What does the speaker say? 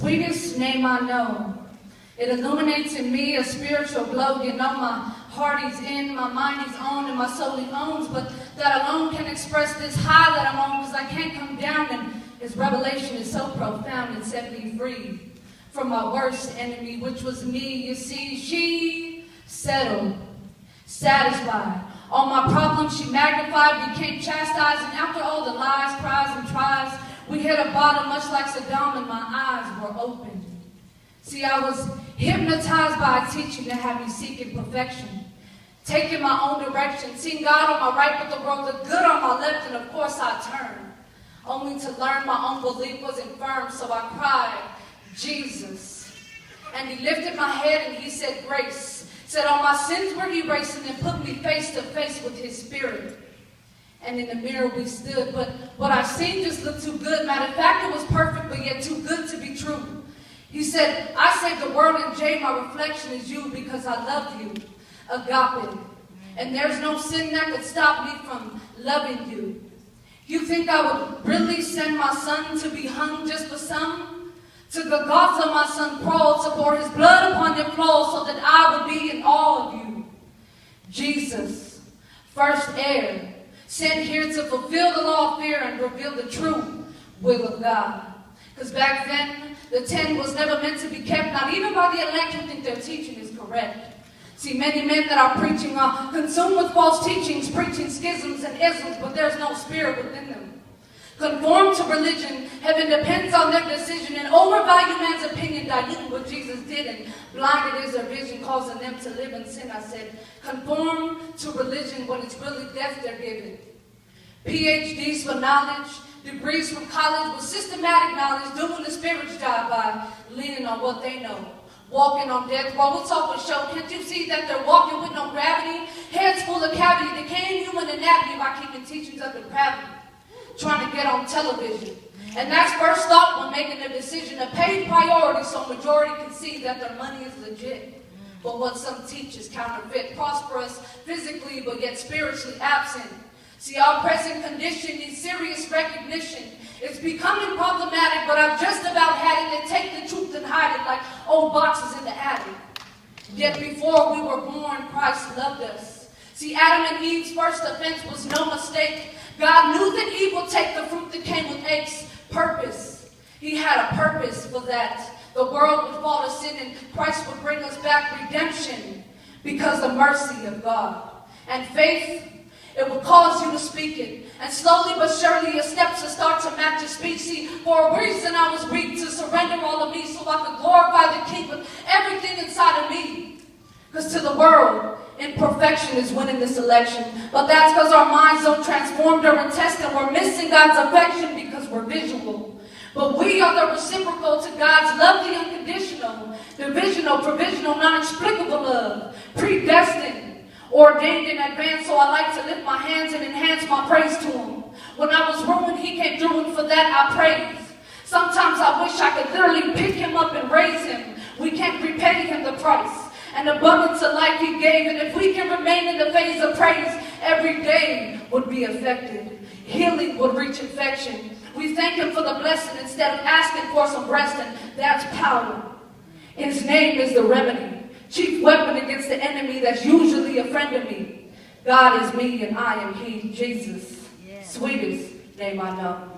Sweetest name I know. It illuminates in me a spiritual glow. You know my heart is in, my mind is on, and my soul he owns. But that alone can express this high that I'm on, because I can't come down. And his revelation is so profound and set me free from my worst enemy, which was me. You see, she settled, satisfied. All my problems she magnified, became chastised. And after all the lies, cries, and tries, we hit a bottom much like Saddam, and my eyes were opened. See, I was hypnotized by a teaching that had me seeking perfection, taking my own direction, seeing God on my right, but the world looked good on my left, and of course I turned, only to learn my own belief wasn't firm, so I cried, Jesus. And he lifted my head and he said, grace. Said all my sins were erased, and then put me face to face with his spirit. And in the mirror we stood, but what I seen just looked too good. Matter of fact, it was perfect, but yet too good to be true. He said, I saved the world, and Jay, my reflection is you, because I love you, agape. And there's no sin that could stop me from loving you. You think I would really send my son to be hung just for some? To the gods of my son crawled to pour his blood upon your floor so that I would be in awe of you. Jesus, first heir, sent here to fulfill the law of fear and reveal the true will of God. Because back then, the 10 was never meant to be kept, not even by the elect who think their teaching is correct. See, many men that are preaching are consumed with false teachings, preaching schisms and isms, but there's no spirit within them. Conform to religion, heaven depends on their decision, and overvalue man's opinion, diluting what Jesus did, and blinded is their vision, causing them to live in sin. I said, conform to religion when it's really death they're giving. PhDs for knowledge, degrees from college with systematic knowledge, doing the spirit's job by leaning on what they know. Walking on death while we talk with show. Can't you see that they're walking with no gravity? Heads full of cavity, decaying human anatomy by keeping teachings of depravity. Trying to get on television. And that's first thought when making a decision, a paid priority so majority can see that their money is legit. But what some teach is counterfeit, prosperous physically but yet spiritually absent. See, our present condition needs serious recognition. It's becoming problematic, but I've just about had it. They take the truth and hide it like old boxes in the attic. Yet before we were born, Christ loved us. See, Adam and Eve's first offense was no mistake. God knew that Eve would take the fruit that came with Ache's purpose. He had a purpose for that. The world would fall to sin and Christ would bring us back redemption because of the mercy of God. And faith, it will cause you to speak it. And slowly but surely your steps will start to match your speech. See, for a reason I was weak, to surrender all of me so I could glorify the King with everything inside of me. Because to the world, imperfection is winning this election. But that's because our minds don't transform during test, and we're missing God's affection because we're visual. But we are the reciprocal to God's love, the unconditional, divisional, provisional, non-explicable love, predestined, ordained in advance, so I like to lift my hands and enhance my praise to him. When I was ruined, he came through, and for that I praise. Sometimes I wish I could literally pick him up and raise him. We can't repay him the price and abundance of life he gave, and if we can remain in the phase of praise, every day would be affected. Healing would reach infection. We thank him for the blessing instead of asking for some rest, and that's power. His name is the remedy. Chief weapon against the enemy that's usually a friend of me. God is me and I am he, Jesus. Yeah. Sweetest name I know.